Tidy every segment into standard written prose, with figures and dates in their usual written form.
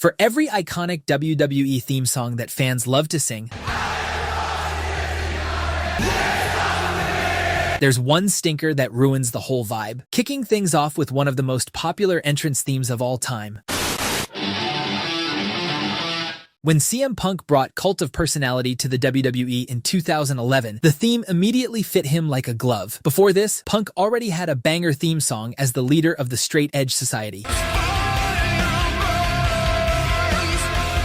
For every iconic WWE theme song that fans love to sing, there's one stinker that ruins the whole vibe, kicking things off with one of the most popular entrance themes of all time. When CM Punk brought Cult of Personality to the WWE in 2011, the theme immediately fit him like a glove. Before this, Punk already had a banger theme song as the leader of the Straight Edge Society.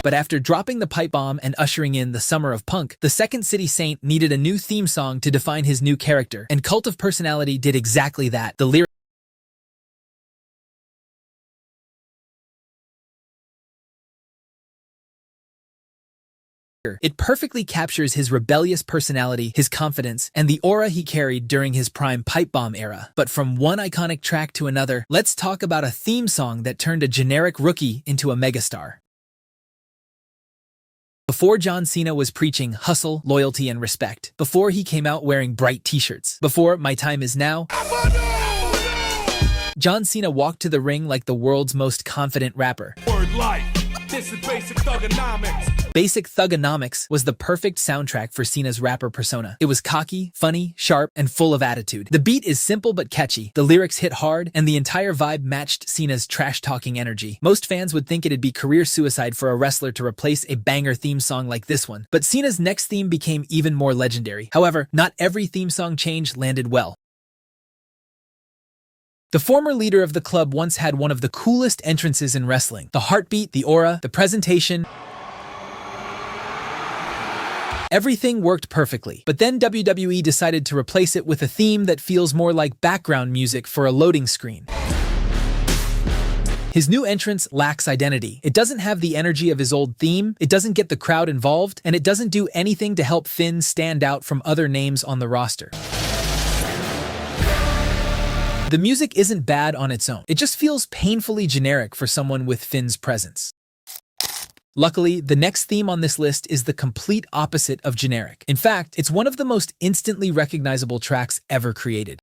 But after dropping the pipe bomb and ushering in the Summer of Punk, the Second City Saint needed a new theme song to define his new character, and Cult of Personality did exactly that. The lyrics It perfectly captures his rebellious personality, his confidence, and the aura he carried during his prime pipe bomb era. But from one iconic track to another, let's talk about a theme song that turned a generic rookie into a megastar. Before John Cena was preaching hustle, loyalty, and respect. Before he came out wearing bright t-shirts. Before My Time Is Now. John Cena walked to the ring like the world's most confident rapper. Word life. This is basic Thuganomics. Basic Thuganomics was the perfect soundtrack for Cena's rapper persona. It was cocky, funny, sharp, and full of attitude. The beat is simple but catchy, the lyrics hit hard, and the entire vibe matched Cena's trash-talking energy. Most fans would think it'd be career suicide for a wrestler to replace a banger theme song like this one. But Cena's next theme became even more legendary. However, not every theme song change landed well. The former leader of the club once had one of the coolest entrances in wrestling. The heartbeat, the aura, the presentation. Everything worked perfectly. But then WWE decided to replace it with a theme that feels more like background music for a loading screen. His new entrance lacks identity. It doesn't have the energy of his old theme, it doesn't get the crowd involved, and it doesn't do anything to help Finn stand out from other names on the roster. The music isn't bad on its own. It just feels painfully generic for someone with Finn's presence. Luckily, the next theme on this list is the complete opposite of generic. In fact, it's one of the most instantly recognizable tracks ever created.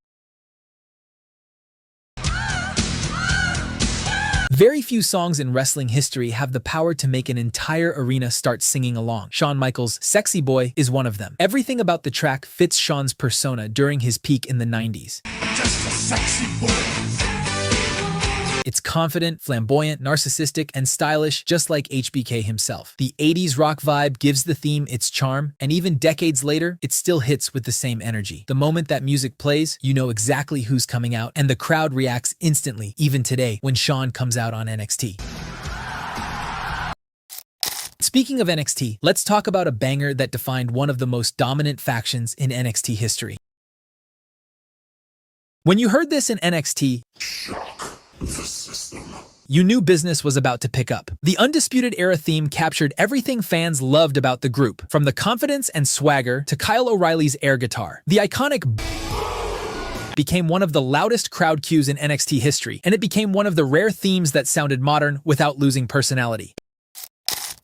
Very few songs in wrestling history have the power to make an entire arena start singing along. Shawn Michaels' Sexy Boy is one of them. Everything about the track fits Shawn's persona during his peak in the 90s. Just a sexy boy. It's confident, flamboyant, narcissistic, and stylish, just like HBK himself. The 80s rock vibe gives the theme its charm, and even decades later, it still hits with the same energy. The moment that music plays, you know exactly who's coming out, and the crowd reacts instantly, even today, when Shawn comes out on NXT. Speaking of NXT, let's talk about a banger that defined one of the most dominant factions in NXT history. When you heard this in NXT, you knew business was about to pick up. The Undisputed Era theme captured everything fans loved about the group, from the confidence and swagger to Kyle O'Reilly's air guitar. The iconic became one of the loudest crowd cues in NXT history, and it became one of the rare themes that sounded modern without losing personality.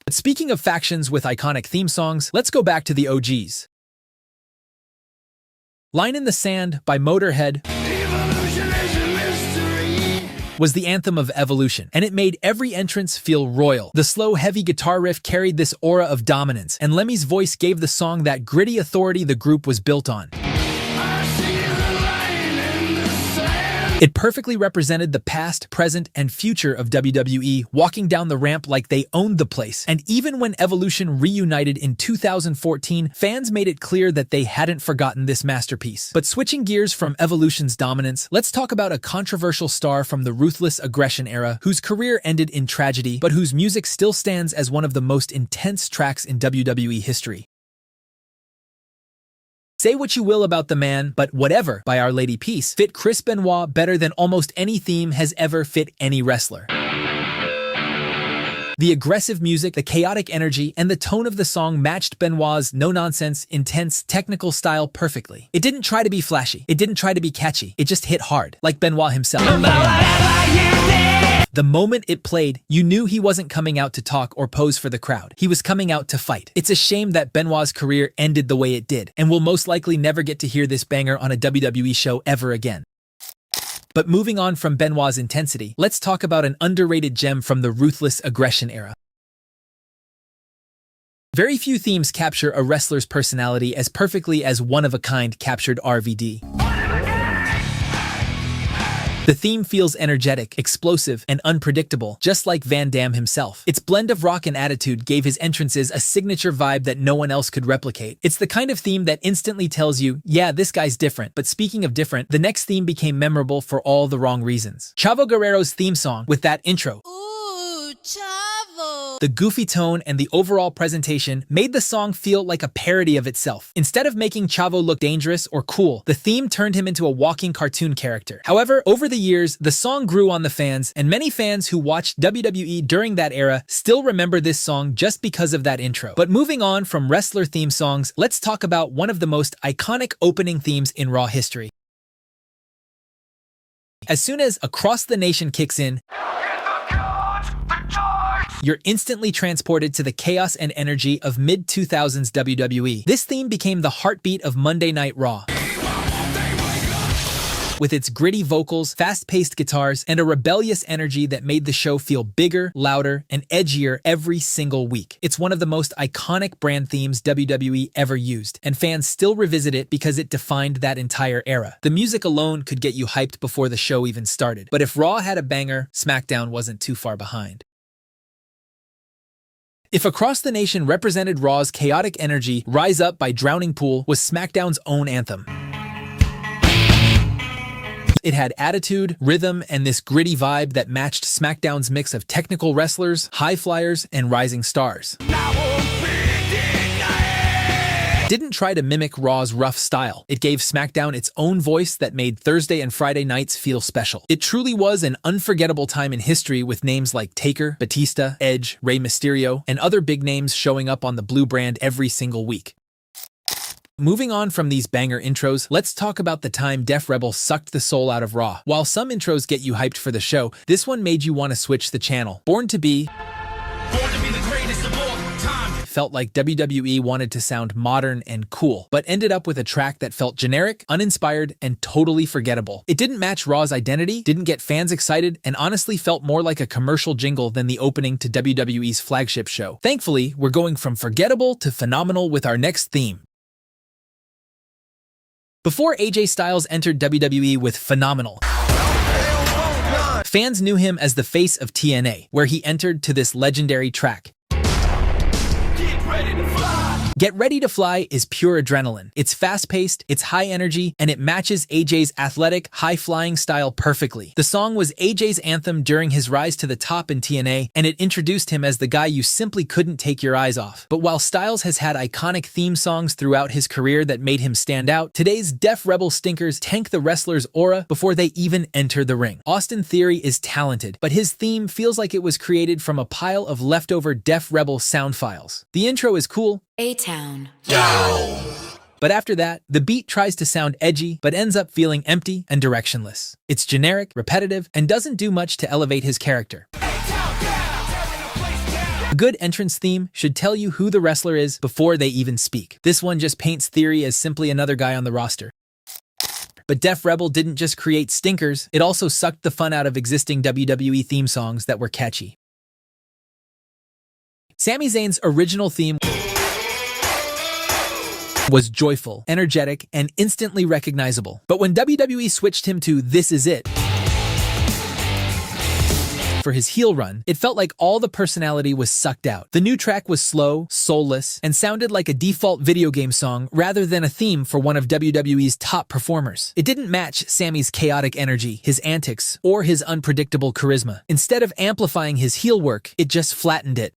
But speaking of factions with iconic theme songs, let's go back to the OGs. Line in the Sand by Motorhead was the anthem of Evolution, and it made every entrance feel royal. The slow, heavy guitar riff carried this aura of dominance, and Lemmy's voice gave the song that gritty authority the group was built on. It perfectly represented the past, present, and future of WWE, walking down the ramp like they owned the place. And even when Evolution reunited in 2014, fans made it clear that they hadn't forgotten this masterpiece. But switching gears from Evolution's dominance, let's talk about a controversial star from the Ruthless Aggression era, whose career ended in tragedy, but whose music still stands as one of the most intense tracks in WWE history. Say what you will about the man, but Whatever by Our Lady Peace fit Chris Benoit better than almost any theme has ever fit any wrestler. The aggressive music, the chaotic energy, and the tone of the song matched Benoit's no-nonsense, intense, technical style perfectly. It didn't try to be flashy. It didn't try to be catchy. It just hit hard, like Benoit himself. The moment it played, you knew he wasn't coming out to talk or pose for the crowd. He was coming out to fight. It's a shame that Benoit's career ended the way it did, and we'll most likely never get to hear this banger on a WWE show ever again. But moving on from Benoit's intensity, let's talk about an underrated gem from the Ruthless Aggression era. Very few themes capture a wrestler's personality as perfectly as One of a Kind captured RVD. The theme feels energetic, explosive, and unpredictable, just like Van Damme himself. Its blend of rock and attitude gave his entrances a signature vibe that no one else could replicate. It's the kind of theme that instantly tells you, yeah, this guy's different. But speaking of different, the next theme became memorable for all the wrong reasons. Chavo Guerrero's theme song, with that intro. Ooh, Chavo! The goofy tone and the overall presentation made the song feel like a parody of itself. Instead of making Chavo look dangerous or cool, the theme turned him into a walking cartoon character. However, over the years, the song grew on the fans, and many fans who watched WWE during that era still remember this song just because of that intro. But moving on from wrestler theme songs, let's talk about one of the most iconic opening themes in Raw history. As soon as Across the Nation kicks in, you're instantly transported to the chaos and energy of mid-2000s WWE. This theme became the heartbeat of Monday Night Raw. With its gritty vocals, fast-paced guitars, and a rebellious energy that made the show feel bigger, louder, and edgier every single week. It's one of the most iconic brand themes WWE ever used, and fans still revisit it because it defined that entire era. The music alone could get you hyped before the show even started, but if Raw had a banger, Smackdown wasn't too far behind. If Across the Nation represented Raw's chaotic energy, Rise Up by Drowning Pool was SmackDown's own anthem. It had attitude, rhythm, and this gritty vibe that matched SmackDown's mix of technical wrestlers, high flyers, and rising stars. Didn't try to mimic Raw's rough style. It gave SmackDown its own voice that made Thursday and Friday nights feel special. It truly was an unforgettable time in history with names like Taker, Batista, Edge, Rey Mysterio, and other big names showing up on the blue brand every single week. Moving on from these banger intros, let's talk about the time Def Rebel sucked the soul out of Raw. While some intros get you hyped for the show, this one made you want to switch the channel. Born to be the greatest of all time felt like WWE wanted to sound modern and cool, but ended up with a track that felt generic, uninspired, and totally forgettable. It didn't match Raw's identity, didn't get fans excited, and honestly felt more like a commercial jingle than the opening to WWE's flagship show. Thankfully, we're going from forgettable to phenomenal with our next theme. Before AJ Styles entered WWE with Phenomenal, fans knew him as the face of TNA, where he entered to this legendary track. Get Ready to Fly is pure adrenaline. It's fast-paced, it's high energy, and it matches AJ's athletic, high-flying style perfectly. The song was AJ's anthem during his rise to the top in TNA, and it introduced him as the guy you simply couldn't take your eyes off. But while Styles has had iconic theme songs throughout his career that made him stand out, today's Def Rebel stinkers tank the wrestler's aura before they even enter the ring. Austin Theory is talented, but his theme feels like it was created from a pile of leftover Def Rebel sound files. The intro is cool, A-Town. but after that, the beat tries to sound edgy, but ends up feeling empty and directionless. It's generic, repetitive, and doesn't do much to elevate his character. A good entrance theme should tell you who the wrestler is before they even speak. This one just paints Theory as simply another guy on the roster. But Def Rebel didn't just create stinkers, it also sucked the fun out of existing WWE theme songs that were catchy. Sami Zayn's original theme was joyful, energetic, and instantly recognizable. But when WWE switched him to This Is It for his heel run, it felt like all the personality was sucked out. The new track was slow, soulless, and sounded like a default video game song rather than a theme for one of WWE's top performers. It didn't match Sami's chaotic energy, his antics, or his unpredictable charisma. Instead of amplifying his heel work, it just flattened it.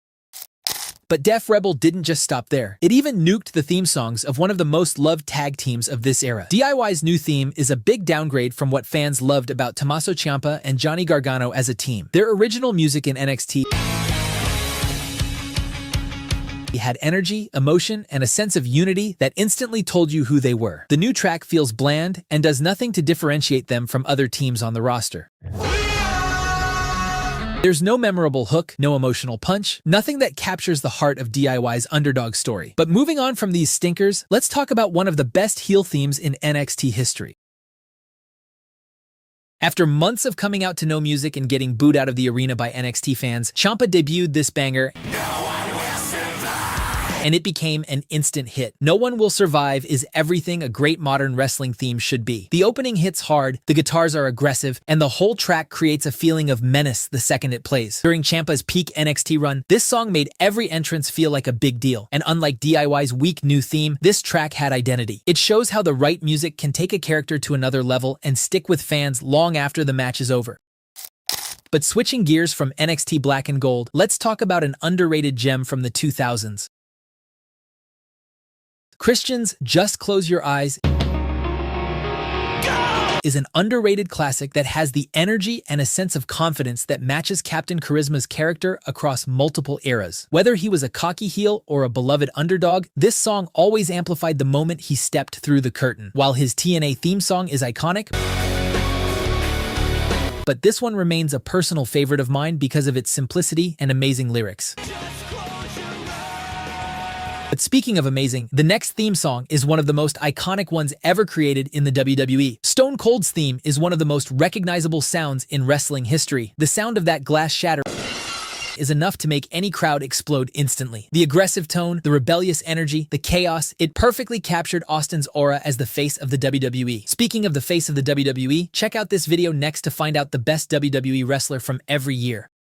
But Def Rebel didn't just stop there. It even nuked the theme songs of one of the most loved tag teams of this era. DIY's new theme is a big downgrade from what fans loved about Tommaso Ciampa and Johnny Gargano as a team. Their original music in NXT had energy, emotion, and a sense of unity that instantly told you who they were. The new track feels bland and does nothing to differentiate them from other teams on the roster. There's no memorable hook, no emotional punch, nothing that captures the heart of DIY's underdog story. But moving on from these stinkers, let's talk about one of the best heel themes in NXT history. After months of coming out to no music and getting booed out of the arena by NXT fans, Ciampa debuted this banger, and it became an instant hit. No One Will Survive is everything a great modern wrestling theme should be. The opening hits hard, the guitars are aggressive, and the whole track creates a feeling of menace the second it plays. During Ciampa's peak NXT run, this song made every entrance feel like a big deal. And unlike DIY's weak new theme, this track had identity. It shows how the right music can take a character to another level and stick with fans long after the match is over. But switching gears from NXT Black and Gold, let's talk about an underrated gem from the 2000s. Christian's Just Close Your Eyes is an underrated classic that has the energy and a sense of confidence that matches Captain Charisma's character across multiple eras. Whether he was a cocky heel or a beloved underdog, this song always amplified the moment he stepped through the curtain. While his TNA theme song is iconic, but this one remains a personal favorite of mine because of its simplicity and amazing lyrics. But speaking of amazing, the next theme song is one of the most iconic ones ever created in the WWE. Stone Cold's theme is one of the most recognizable sounds in wrestling history. The sound of that glass shatter is enough to make any crowd explode instantly. The aggressive tone, the rebellious energy, the chaos, it perfectly captured Austin's aura as the face of the WWE. Speaking of the face of the WWE, check out this video next to find out the best WWE wrestler from every year.